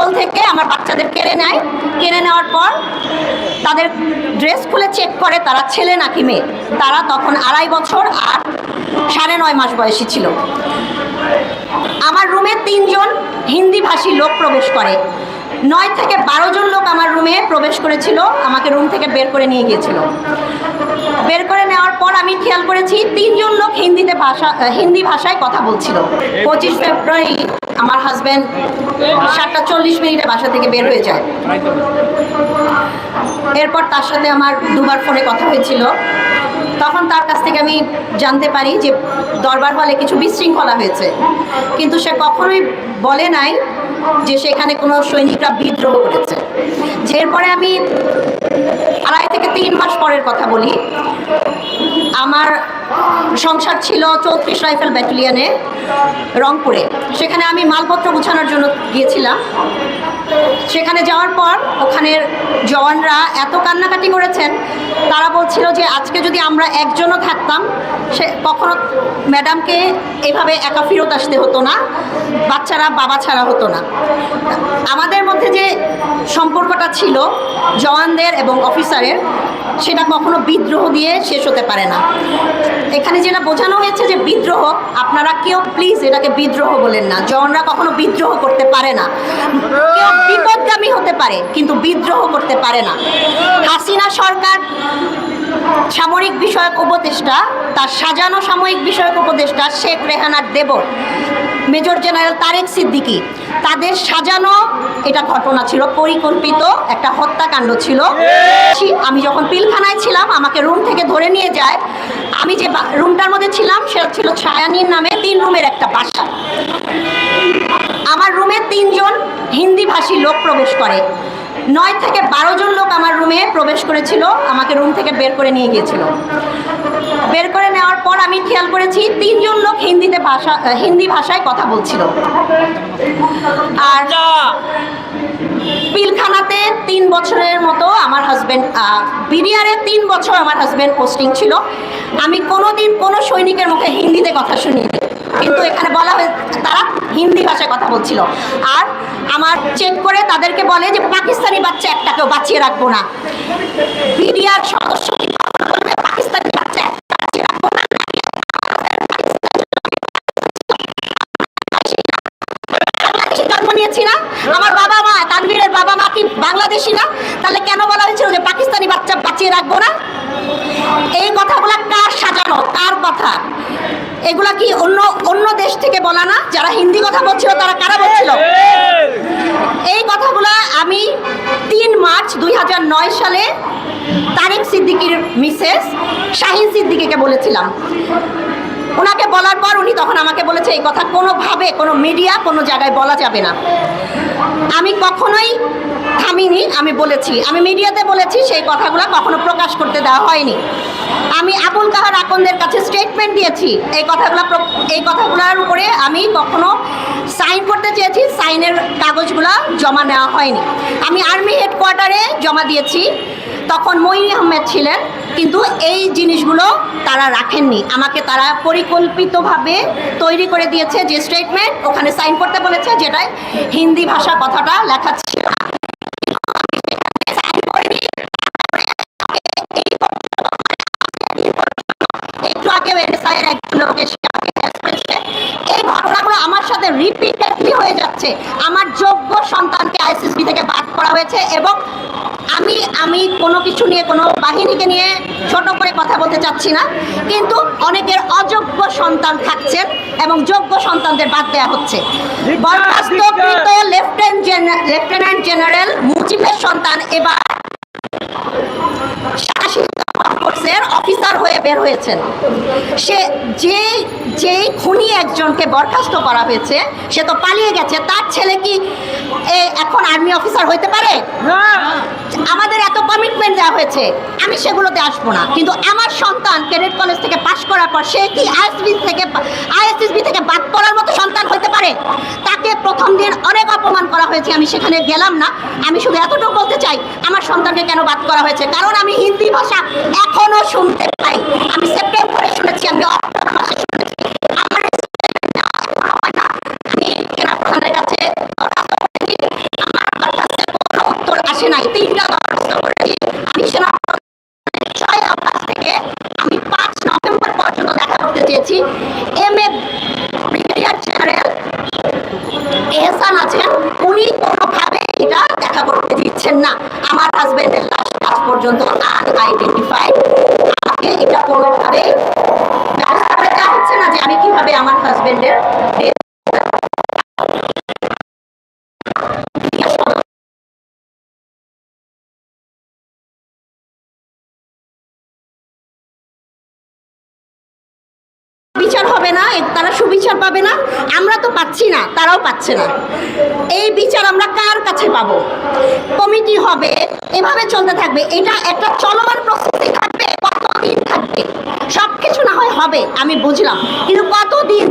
কোল থেকে আমার বাচ্চাদের কেড়ে নেয়। কেড়ে নেওয়ার পর তাদের ড্রেস খুলে চেক করে তারা ছেলে নাকি মেয়ে। তারা তখন 2.5 বছর আর 9.5 মাস বয়সী ছিল। আমার রুমে 3 জন হিন্দি ভাষী লোক প্রবেশ করে। 9 থেকে 12 জন লোক আমার রুমে প্রবেশ করেছিল, আমাকে রুম থেকে বের করে নিয়ে গিয়েছিল। বের করে নেওয়ার পর আমি খেয়াল করেছি 3 জন লোক হিন্দি ভাষায় কথা বলছিল। 25 ফেব্রুয়ারি আমার হাজব্যান্ড 7:40 বাসা থেকে বের হয়ে যায়। এরপর তার সাথে আমার 2বার ফোনে কথা হয়েছিল। তখন তার কাছ থেকে আমি জানতে পারি যে দরবার হলে কিছু বিশৃঙ্খলা হয়েছে, কিন্তু সে কখনোই বলে নাই যে সেখানে কোনো সৈনিকরা বিদ্রোহ করেছে। এরপরে আমি 2.5 থেকে 3 মাস পরের কথা বলি। আমার সংসার ছিল 34 রাইফেল ব্যাটালিয়নে রংপুরে। সেখানে আমি মালপত্র গুছানোর জন্য গিয়েছিলাম। সেখানে যাওয়ার পর ওখানের জওয়ানরা এত কান্নাকাটি করেছেন, তারা বলছিল যে আজকে যদি আমরা একজনও থাকতাম সে কখনো ম্যাডামকে এভাবে একা ফেরত আসতে হতো না, বাচ্চারা বাবা ছাড়া হতো না। আমাদের মধ্যে যে সম্পর্কটা ছিল জওয়ানদের এবং অফিসারের, সেটা কখনো বিদ্রোহ দিয়ে শেষ হতে পারে না। এখানে যেটা বোঝানো হয়েছে যে বিদ্রোহ, আপনারা কেউ প্লিজ এটাকে বিদ্রোহ বলেন না। জওয়ানরা কখনো বিদ্রোহ করতে পারে না। কেউ বিপদগামী হতে পারে কিন্তু বিদ্রোহ করতে পারে না। হাসিনা সরকার সামরিক বিষয়ক উপদেষ্টা, তার সাজানো সাময়িক বিষয়ক উপদেষ্টা শেখ রেহানার দেবর মেজর জেনারেল তারেক সিদ্দিকী, তাদের সাজানো এটা ঘটনা ছিল, পরিকল্পিত একটা হত্যাকাণ্ড ছিল। আমি যখন পিলখানায় ছিলাম আমাকে রুম থেকে ধরে নিয়ে যায়। আমি যে রুমটার মধ্যে ছিলাম সেটা ছিল ছায়ানীর নামে 3 রুমের একটা বাসা। আমার রুমে 3 জন হিন্দি ভাষী লোক প্রবেশ করে। 9 থেকে 12 জন লোক আমার রুমে প্রবেশ করেছিল, আমাকে রুম থেকে বের করে নিয়ে গিয়েছিল। বের করে নেওয়ার পর আমি খেয়াল করেছি 3 জন লোক হিন্দি ভাষায় কথা বলছিল। আর পিলখানাতে 3 বছরের মতো আমার হাজব্যান্ড, বিডিআরে 3 বছর আমার হাজব্যান্ড পোস্টিং ছিল। আমি কোনোদিন কোনো সৈনিকের মুখে হিন্দিতে কথা শুনিনি, কিন্তু এখানে বলা হয়ে তারা হিন্দি ভাষায় কথা বলছিল। আর আমার চেক করে তাদেরকে বলে যে পাকিস্তানি বাচ্চা একটাকেও বাঁচিয়ে রাখবো না। বিডিআর সদস্য পাকিস্তানি বাচ্চা বাঁচিয়ে রাখবো না। জন্ম নিয়েছি না, আমার বাবা মা, তানভীরের বাবা মা কি বাংলাদেশি না? তাহলে কেন বলা হয়েছিল যে পাকিস্তানি বাচ্চা বাঁচিয়ে রাখবো না? এই কথাগুলা কার সাজানো, কার কথা? এগুলা কি অন্য দেশ থেকে বলা না? যারা হিন্দি কথা বলছিল তারা কারা বলছিল? এই কথাগুলা আমি 3 মার্চ 2009 সালে তারেক সিদ্দিকীর মিসেস শাহিন সিদ্দিকীকে বলেছিলাম। ওনাকে বলার পর উনি তখন আমাকে বলেছে এই কথা কোনোভাবে কোনো মিডিয়া কোনো জায়গায় বলা যাবে না। আমি কখনোই থামিনি, আমি বলেছি, আমি মিডিয়াতে বলেছি, সেই কথাগুলো কখনো প্রকাশ করতে দেওয়া হয়নি। আমি আবুল কাহার আকন্দের কাছে স্টেটমেন্ট দিয়েছি, এই কথাগুলোর উপরে আমি কখনো সাইন করতে চেয়েছি, সাইনের কাগজগুলো জমা নেওয়া হয়নি। আমি আর্মি হেডকোয়ার্টারে জমা দিয়েছি, তখন মঈন আহমেদ ছিলেন, কিন্তু এই জিনিসগুলো তারা রাখেননি। আমাকে তারা পরিকল্পিতভাবে তৈরি করে দিয়েছে যে স্টেটমেন্ট, ওখানে সাইন করতে বলেছে, যেটাই হিন্দি ভাষা কথাটা লেখা ছিল। একটু আগে একজন লোকের এই ঘটনাগুলো আমার সাথে রিপিটেডলি হয়ে যাচ্ছে। আমার যোগ্য সন্তানকে আইসিসবি থেকে বাদ করা হয়েছে এবং আমি কোনো কিছু নিয়ে, কোনো বাহিনীকে নিয়ে ছোট করে কথা বলতে চাচ্ছি না, কিন্তু অনেকের অযোগ্য সন্তান থাকছেন এবং যোগ্য সন্তানদের বাদ দেওয়া হচ্ছে। বরখাস্তকৃত লেফটেন্যান্ট জেনারেল মুজিবের সন্তান এবার অফিসার হয়ে বের হয়েছেন। সে যে খুনি একজনকে বরখাস্ত করা হয়েছে সে তো পালিয়ে গেছে, তার ছেলে কি এখন আর্মি অফিসার হইতে পারে? আমাদের এত কমিটমেন্ট দেওয়া হয়েছে, আমি সেগুলোতে আসবো না, কিন্তু আমার সন্তান ক্যাডেট কলেজ থেকে পাশ করার পর সে কি আইএসএসবি থেকে বাদ পড়ার মতো সন্তান হইতে পারে? তাকে প্রথম দিন অনেক অপমান করা হয়েছে, আমি সেখানে গেলাম না। আমি শুধু এতটুকু বলতে চাই, আমার সন্তানকে কেন বাদ করা হয়েছে? কারণ আমি হিন্দি ভাষা এখনো শুনতে পাই। আমি সেপ্টেম্বরে শুনেছি, আমি অক্টোবর মাসে শুনেছি। আমার সেনাপ্রধানের কাছে আসে নাই, 3টা দরখাস্ত করেছি। আমি কাছ থেকে আমি 5 নভেম্বর পর্যন্ত দেখা করতে চেয়েছি। এমএ ব্রিগেডিয়ার জেনারেল এহসান আছেন, উনি কোনোভাবে এটা দেখা করতে দিচ্ছেন না। আমার হাজবেন্ডের লাশ আজ পর্যন্ত আনআইডেন্টিফাইড। আমাকে এটা কোনোভাবে ব্যবস্থা করে দেওয়া হচ্ছে না যে আমি কিভাবে আমার হাজবেন্ডের বিচার হবে না, তারা সুবিচার পাবে না। আমরা তো পাচ্ছি না, তারাও পাচ্ছে না। এই বিচার আমরা কার কাছে পাবো? কমিটি হবে, এভাবে চলতে থাকবে। এটা একটা চলমান প্রসেসই থাকবে, কতদিন থাকবে? সব কিছু না হয় হবে, আমি বুঝলাম, কিন্তু কতদিন?